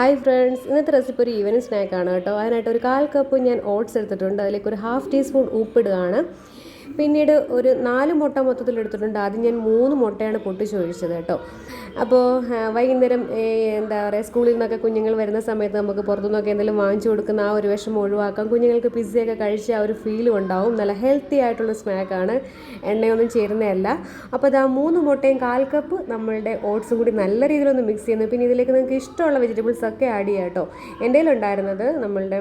Hi friends, ഇന്നത്തെ recipe ഒരു evening സ്നാക്കാണ് കേട്ടോ. അതിനായിട്ട് ഒരു 1/4 കപ്പ് ഞാൻ ഓട്സ് എടുത്തിട്ടുണ്ട്. അതിലേക്ക് ഒരു 1/2 ടീസ്പൂൺ ഉപ്പിടുകയാണ്. പിന്നീട് ഒരു 4 മുട്ട മൊത്തത്തിൽ എടുത്തിട്ടുണ്ട്. ആദ്യം ഞാൻ 3 മുട്ടയാണ് പൊട്ടിച്ചൊഴിച്ചത് കേട്ടോ. അപ്പോൾ വൈകുന്നേരം എന്താ പറയുക, സ്കൂളിൽ നിന്നൊക്കെ കുഞ്ഞുങ്ങൾ വരുന്ന സമയത്ത് നമുക്ക് പുറത്തുനിന്നൊക്കെ എന്തെങ്കിലും വാങ്ങിച്ചു കൊടുക്കുന്ന ആ ഒരു വിഷമം ഒഴിവാക്കാം. കുഞ്ഞുങ്ങൾക്ക് പിസ്സയൊക്കെ കഴിച്ച് ആ ഒരു ഫീലും ഉണ്ടാവും. നല്ല ഹെൽത്തി ആയിട്ടുള്ള സ്നാക്കാണ്, എണ്ണയൊന്നും ചേരുന്നതല്ല. അപ്പോൾ അത് ആ 3 മുട്ടയും 1/4 കപ്പ് നമ്മളുടെ ഓട്സും കൂടി നല്ല രീതിയിലൊന്ന് മിക്സ് ചെയ്യുന്നു. പിന്നെ ഇതിലേക്ക് നിങ്ങൾക്ക് ഇഷ്ടമുള്ള വെജിറ്റബിൾസ് ഒക്കെ ആഡ് ചെയ്യാം കേട്ടോ. എൻ്റെ കയ്യിലുണ്ടായിരുന്നത് നമ്മളുടെ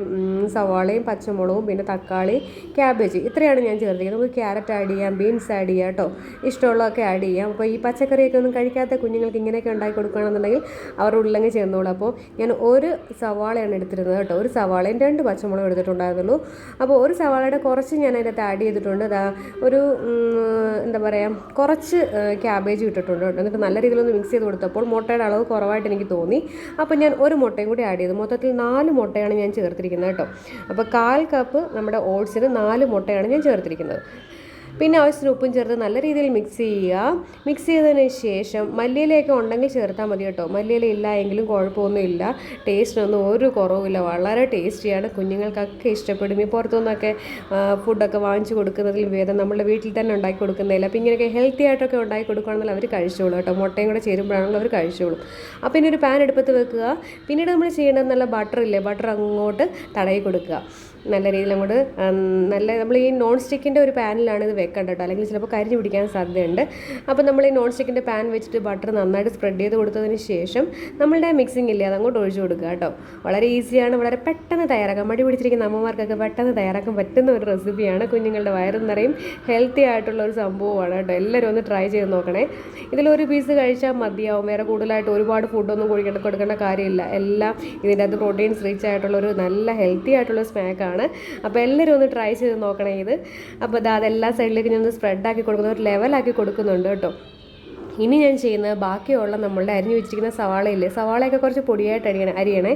സവാളയും പച്ചമുളകും പിന്നെ തക്കാളി, ക്യാബേജ്, ഇത്രയാണ് ഞാൻ ചേർത്തിരിക്കുന്നത്. നമുക്ക് ക്യാരറ്റ് ആഡ് ചെയ്യാം, ബീൻസ് ആഡ് ചെയ്യാം കേട്ടോ. ഇഷ്ടമുള്ളതൊക്കെ ആഡ് ചെയ്യാം. അപ്പോൾ ഈ പച്ചക്കറിയൊക്കെ ഒന്നും കഴിക്കാത്ത കുഞ്ഞുങ്ങൾക്ക് ഇങ്ങനെയൊക്കെ ഉണ്ടാക്കി കൊടുക്കുകയാണെന്നുണ്ടെങ്കിൽ അവരുടെ ഉള്ളിലങ്ങ് ചേർന്നോളൂ. അപ്പോൾ ഞാൻ ഒരു സവാളയാണ് എടുത്തിരുന്നത് കേട്ടോ. ഒരു സവാളയും 2 പച്ചമുളകും എടുത്തിട്ടുണ്ടായിരുന്നുള്ളൂ. അപ്പോൾ ഒരു സവാളയുടെ കുറച്ച് ഞാൻ അതിനകത്ത് ആഡ് ചെയ്തിട്ടുണ്ട്. ഒരു എന്താ പറയുക, കുറച്ച് ക്യാബേജ് ഇട്ടിട്ടുണ്ട് കേട്ടോ. എന്നിട്ട് നല്ല രീതിയിലൊന്ന് മിക്സ് ചെയ്ത് കൊടുത്തപ്പോൾ മുട്ടയുടെ അളവ് കുറവായിട്ട് എനിക്ക് തോന്നി. അപ്പോൾ ഞാൻ ഒരു മുട്ടയും കൂടി ആഡ് ചെയ്തു. മൊത്തത്തിൽ 4 മുട്ടയാണ് ഞാൻ ചേർത്തിരിക്കുന്നത് കേട്ടോ. അപ്പോൾ 1/4 കപ്പ് നമ്മുടെ ഓട്സിന് 4 മുട്ടയാണ് ഞാൻ ചേർത്തിരിക്കുന്നത്. പിന്നെ ആവശ്യത്തിന് ഉപ്പും ചേർത്ത് നല്ല രീതിയിൽ മിക്സ് ചെയ്യുക. മിക്സ് ചെയ്തതിന് ശേഷം മല്ലിയിലയൊക്കെ ഉണ്ടെങ്കിൽ ചേർത്താൽ മതി കേട്ടോ. മല്ലിയില ഇല്ല എങ്കിലും കുഴപ്പമൊന്നുമില്ല, ടേസ്റ്റിനൊന്നും ഒരു കുറവുമില്ല. വളരെ ടേസ്റ്റിയാണ്, കുഞ്ഞുങ്ങൾക്കൊക്കെ ഇഷ്ടപ്പെടും. ഈ പുറത്തുനിന്നൊക്കെ ഫുഡൊക്കെ വാങ്ങിച്ചു കൊടുക്കുന്നതിൽ ഭേദം നമ്മുടെ വീട്ടിൽ തന്നെ ഉണ്ടാക്കി കൊടുക്കുന്നില്ല. അപ്പോൾ ഇങ്ങനെയൊക്കെ ഹെൽത്തി ആയിട്ടൊക്കെ ഉണ്ടാക്കി കൊടുക്കുകയാണെങ്കിൽ അവർ കഴിച്ചോളൂ കേട്ടോ. മുട്ടയും കൂടെ ചേരുമ്പോഴാണെങ്കിൽ അവർ കഴിച്ചോളും. അപ്പോൾ ഇനി ഒരു പാൻ എടുപ്പത്ത് വെക്കുക. പിന്നീട് നമ്മൾ ചെയ്യേണ്ടത് നല്ല ബട്ടർ ഇല്ലേ, ബട്ടർ അങ്ങോട്ട് തടയി കൊടുക്കുക. നല്ല രീതിയിൽ അങ്ങോട്ട് നമ്മൾ ഈ നോൺ സ്റ്റിക്കിൻ്റെ ഒരു പാനിലാണ് ഇത് വെക്കേണ്ടത് കേട്ടോ, അല്ലെങ്കിൽ ചിലപ്പോൾ കരിഞ്ഞു പിടിക്കാൻ സാധ്യതയുണ്ട്. അപ്പോൾ നമ്മൾ ഈ നോൺ സ്റ്റിക്കിൻ്റെ പാൻ വെച്ചിട്ട് ബട്ടർ നന്നായിട്ട് സ്പ്രെഡ് ചെയ്ത് കൊടുത്തതിന് ശേഷം നമ്മളുടെ മിക്സിംഗ് ഇല്ലേ, അതങ്ങോട്ട് ഒഴിച്ചു കൊടുക്കുക കേട്ടോ. വളരെ ഈസിയാണ്, വളരെ പെട്ടെന്ന് തയ്യാറാക്കാം. മടി പിടിച്ചിരിക്കുന്ന അമ്മമാർക്കൊക്കെ പെട്ടെന്ന് തയ്യാറാക്കാൻ പറ്റുന്ന ഒരു റെസിപ്പിയാണ്. കുഞ്ഞുങ്ങളുടെ വയറും നിറയും, ഹെൽത്തി ആയിട്ടുള്ള ഒരു സംഭവമാണ് കേട്ടോ. എല്ലാവരും ഒന്ന് ട്രൈ ചെയ്ത് നോക്കണേ. ഇതിലൊരു പീസ് കഴിച്ചാൽ മതിയാവും. വേറെ കൂടുതലായിട്ട് ഒരുപാട് ഫുഡൊന്നും കൊടുക്കേണ്ട കാര്യമില്ല. എല്ലാം ഇതിൻ്റെ അകത്ത് പ്രോട്ടീൻസ് റിച്ച് ആയിട്ടുള്ള ഒരു നല്ല ഹെൽത്തി ആയിട്ടുള്ള സ്നാക്കാണ്. അപ്പോൾ എല്ലാവരും ഒന്ന് ട്രൈ ചെയ്ത് നോക്കണേ ഇത്. അപ്പോൾ അതെല്ലാ സൈഡിലേക്ക് ഞാൻ ഒന്ന് സ്പ്രെഡാക്കി കൊടുക്കുന്ന ഒരു ലെവലാക്കി കൊടുക്കുന്നുണ്ട് കേട്ടോ. ഇനി ഞാൻ ചെയ്യുന്നത് ബാക്കിയുള്ള നമ്മളുടെ അരിഞ്ഞു വെച്ചിരിക്കുന്ന സവാളയില്ലേ, സവാളയൊക്കെ കുറച്ച് പൊടിയായിട്ട് അരിയണേ.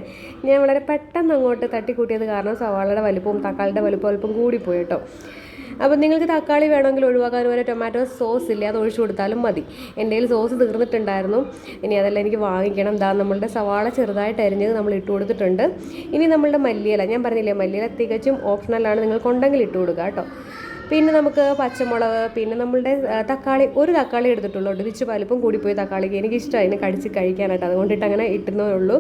ഞാൻ വളരെ പെട്ടെന്ന് അങ്ങോട്ട് തട്ടിക്കൂട്ടിയത് കാരണം സവാളയുടെ വലുപ്പവും തക്കാളിയുടെ വലുപ്പം അല്പം കൂടിപ്പോയി കേട്ടോ. അപ്പോൾ നിങ്ങൾക്ക് തക്കാളി വേണമെങ്കിൽ ഒഴിവാക്കാൻ ഒരു ടൊമാറ്റോ സോസ് ഇല്ലേ, അത് ഒഴിച്ചു കൊടുത്താലും മതി. എൻ്റെ കയ്യിൽ സോസ് തീർന്നിട്ടുണ്ടായിരുന്നു, ഇനി അതെല്ലാം എനിക്ക് വാങ്ങിക്കണം. നമ്മളുടെ സവാള ചെറുതായിട്ട് അരിഞ്ഞത് നമ്മൾ ഇട്ട് കൊടുത്തിട്ടുണ്ട്. ഇനി നമ്മളുടെ മല്ലിയില, ഞാൻ പറഞ്ഞില്ലേ മല്ലിയില തികച്ചും ഓപ്ഷണലാണ്, നിങ്ങൾക്കുണ്ടെങ്കിൽ ഇട്ട് കൊടുക്കുക കേട്ടോ. പിന്നെ നമുക്ക് പച്ചമുളക്, പിന്നെ നമ്മളുടെ തക്കാളി, ഒരു തക്കാളി എടുത്തിട്ടുള്ളൂ. ഇടിച്ച് വലിപ്പം കൂടിപ്പോയി തക്കാളിക്ക്, എനിക്കിഷ്ടമായി അതിനെ കടിച്ച് കഴിക്കാനായിട്ട്, അതുകൊണ്ടിട്ട് അങ്ങനെ ഇട്ടുന്നേ ഉള്ളൂ.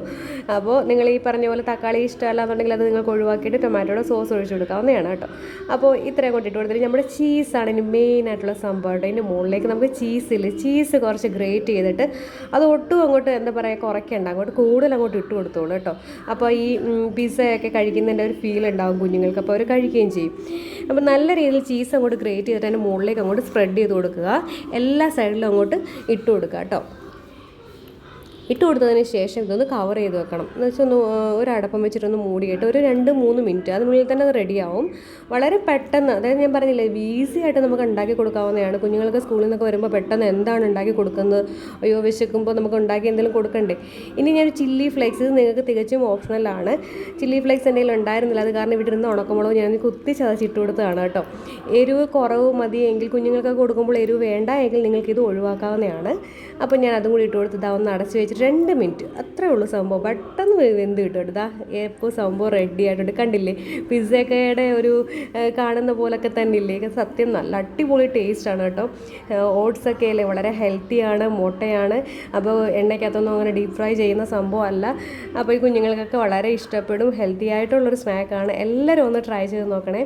അപ്പോൾ നിങ്ങൾ ഈ പറഞ്ഞ പോലെ തക്കാളി ഇഷ്ടമല്ല എന്നുണ്ടെങ്കിൽ അത് നിങ്ങൾക്ക് ഒഴിവാക്കിയിട്ട് ടൊമാറ്റോയുടെ സോസ് ഒഴിച്ച് കൊടുക്കാവുന്നതാണ് കേട്ടോ. അപ്പോൾ ഇത്രയും കൊണ്ട് ഇട്ട് കൊടുത്തിട്ട് നമ്മുടെ ചീസാണ് ഇനി മെയിനായിട്ടുള്ള സംഭവം കേട്ടോ. ഇതിൻ്റെ മുകളിലേക്ക് നമുക്ക് ചീസ് കുറച്ച് ഗ്രേറ്റ് ചെയ്തിട്ട് അത് ഒട്ടും അങ്ങോട്ട് എന്താ പറയുക കുറയ്ക്കേണ്ട, അങ്ങോട്ട് കൂടുതൽ അങ്ങോട്ട് ഇട്ട് കൊടുത്തോളൂ കേട്ടോ. അപ്പോൾ ഈ പിസ്സയൊക്കെ കഴിക്കുന്നതിൻ്റെ ഒരു ഫീൽ ഉണ്ടാകും കുഞ്ഞുങ്ങൾക്ക്, അപ്പോൾ അവർ കഴിക്കുകയും ചെയ്യും. അപ്പോൾ നല്ല രീതിയിൽ ചീസ് അങ്ങോട്ട് ഗ്രേറ്റ് ചെയ്തിട്ട് അതിൻ്റെ മുകളിലേക്ക് അങ്ങോട്ട് സ്പ്രെഡ് ചെയ്ത് കൊടുക്കുക. എല്ലാ സൈഡിലും അങ്ങോട്ട് ഇട്ട് കൊടുക്കുക കേട്ടോ. ഇട്ട് കൊടുത്തതിന് ശേഷം ഇതൊന്ന് കവർ ചെയ്ത് വെക്കണം. എന്ന് വെച്ചാൽ ഒരടപ്പം വെച്ചിട്ടൊന്ന് മൂടിയിട്ട് ഒരു 2-3 മിനിറ്റ് അതിനുള്ളിൽ തന്നെ അത് റെഡിയാവും. വളരെ പെട്ടെന്ന്, അതായത് ഞാൻ പറഞ്ഞില്ലേ ഈസി ആയിട്ട് നമുക്ക് ഉണ്ടാക്കി കൊടുക്കാവുന്നതാണ്. കുഞ്ഞുങ്ങൾക്ക് സ്കൂളിൽ നിന്നൊക്കെ വരുമ്പോൾ പെട്ടെന്ന് എന്താണ് ഉണ്ടാക്കി കൊടുക്കുന്നത്, അയ്യോ വിശക്കുമ്പോൾ നമുക്ക് ഉണ്ടാക്കി എന്തെങ്കിലും കൊടുക്കണ്ടേ. ഇനി ഞാൻ ചില്ലി ഫ്ലേക്സ്, നിങ്ങൾക്ക് തികച്ചും ഓപ്ഷണലാണ്. ചില്ലി ഫ്ലേക്സ് എന്തെങ്കിലും ഉണ്ടായിരുന്നില്ല, അത് കാരണം ഇവിടെ ഇരുന്ന് ഉണക്കമുളക് ഞാൻ കുത്തി ചതച്ചിട്ട് കൊടുത്തതാണ് കേട്ടോ. എരിവ് കുറവ് മതി എങ്കിൽ, കുഞ്ഞുങ്ങൾക്ക് കൊടുക്കുമ്പോൾ എരിവ് വേണ്ട എങ്കിൽ നിങ്ങൾക്കിത് ഒഴിവാക്കാവുന്നതാണ്. അപ്പോൾ ഞാൻ അതും കൂടി ഇട്ട് കൊടുത്ത് ഒന്ന് അടച്ച് വെച്ചിട്ട് 2 മിനിറ്റ് അത്രേ ഉള്ളൂ. സംഭവം പെട്ടെന്ന് വെന്ത് കിട്ടും കേട്ടോ. എപ്പോൾ സംഭവം റെഡി ആയിട്ടുണ്ട്, കണ്ടില്ലേ പിസ്സയുടെ ഒരു കാണുന്ന പോലൊക്കെ തന്നെ ഇല്ലേ. സത്യം നല്ല അടിപൊളി ടേസ്റ്റാണ് കേട്ടോ. ഓട്സൊക്കെ അല്ലേ, വളരെ ഹെൽത്തിയാണ്, മുട്ടയാണ്. അപ്പോൾ എണ്ണയ്ക്കകത്തൊന്നും അങ്ങനെ ഡീപ്പ് ഫ്രൈ ചെയ്യുന്ന സംഭവമല്ല. അപ്പോൾ ഈ കുഞ്ഞുങ്ങൾക്കൊക്കെ വളരെ ഇഷ്ടപ്പെടും, ഹെൽത്തി ആയിട്ടുള്ളൊരു സ്നാക്കാണ്. എല്ലാവരും ഒന്ന് ട്രൈ ചെയ്ത് നോക്കണേ.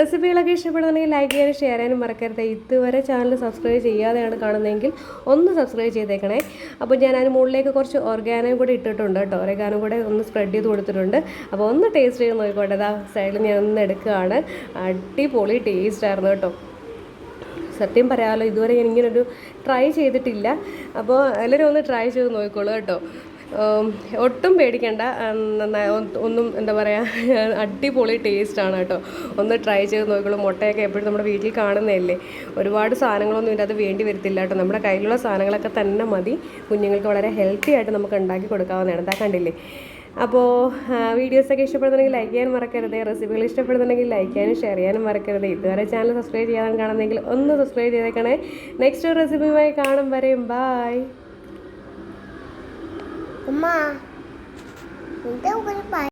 റെസിപ്പികളൊക്കെ ഇഷ്ടപ്പെടുന്നുണ്ടെങ്കിൽ ലൈക്ക് ചെയ്യാനും ഷെയർ ചെയ്യാനും മറക്കരുത്. ഇതുവരെ ചാനൽ സബ്സ്ക്രൈബ് ചെയ്യാതെയാണ് കാണുന്നതെങ്കിൽ ഒന്ന് സബ്സ്ക്രൈബ് ചെയ്തേക്കണേ. അപ്പോൾ ഞാൻ അതിന് മുകളിലേക്ക് കുറച്ച് ഓർഗാനോ കൂടെ ഇട്ടിട്ടുണ്ട് കേട്ടോ. ഓർഗാനോ കൂടെ ഒന്ന് സ്പ്രെഡ് ചെയ്ത് കൊടുത്തിട്ടുണ്ട്. അപ്പോൾ ഒന്ന് ടേസ്റ്റ് ചെയ്ത് നോക്കിക്കോട്ടെ. സൈഡിൽ ഞാൻ ഒന്ന് എടുക്കുകയാണ്. അടിപൊളി ടേസ്റ്റ് ആയിരുന്നു കേട്ടോ. സത്യം പറയാമല്ലോ, ഇതുവരെ ഞാൻ ഇങ്ങനൊരു ട്രൈ ചെയ്തിട്ടില്ല. അപ്പോൾ എല്ലാവരും ഒന്ന് ട്രൈ ചെയ്ത് നോക്കിക്കോളൂ കേട്ടോ. ഒട്ടും പേടിക്കേണ്ട, ഒന്നും എന്താ പറയുക, അടിപൊളി ടേസ്റ്റാണ് കേട്ടോ. ഒന്ന് ട്രൈ ചെയ്ത് നോക്കിക്കോളൂ. മുട്ടയൊക്കെ എപ്പോഴും നമ്മുടെ വീട്ടിൽ കാണുന്നതല്ലേ, ഒരുപാട് സാധനങ്ങളൊന്നും ഇതിൻ്റെ അത് വേണ്ടി വരത്തില്ല കേട്ടോ. നമ്മുടെ കയ്യിലുള്ള സാധനങ്ങളൊക്കെ തന്നെ മതി. കുഞ്ഞുങ്ങൾക്ക് വളരെ ഹെൽത്തി ആയിട്ട് നമുക്ക് ഉണ്ടാക്കി കൊടുക്കാവുന്നതാണ്. എന്താ കണ്ടില്ലേ. അപ്പോൾ വീഡിയോസൊക്കെ ഇഷ്ടപ്പെടുന്നുണ്ടെങ്കിൽ ലൈക്ക് ചെയ്യാനും മറക്കരുത്. റെസിപ്പികൾ ഇഷ്ടപ്പെടുന്നുണ്ടെങ്കിൽ ലൈക്ക് ചെയ്യാനും ഷെയർ ചെയ്യാനും മറക്കരുത്. ഇതുവരെ ചാനൽ സബ്സ്ക്രൈബ് ചെയ്യാൻ കാണുന്നെങ്കിൽ ഒന്ന് സബ്സ്ക്രൈബ് ചെയ്തേക്കണേ. നെക്സ്റ്റ് റെസിപ്പിയുമായി കാണും വരെയും ബായ്. 엄마. ഇത് ഒരു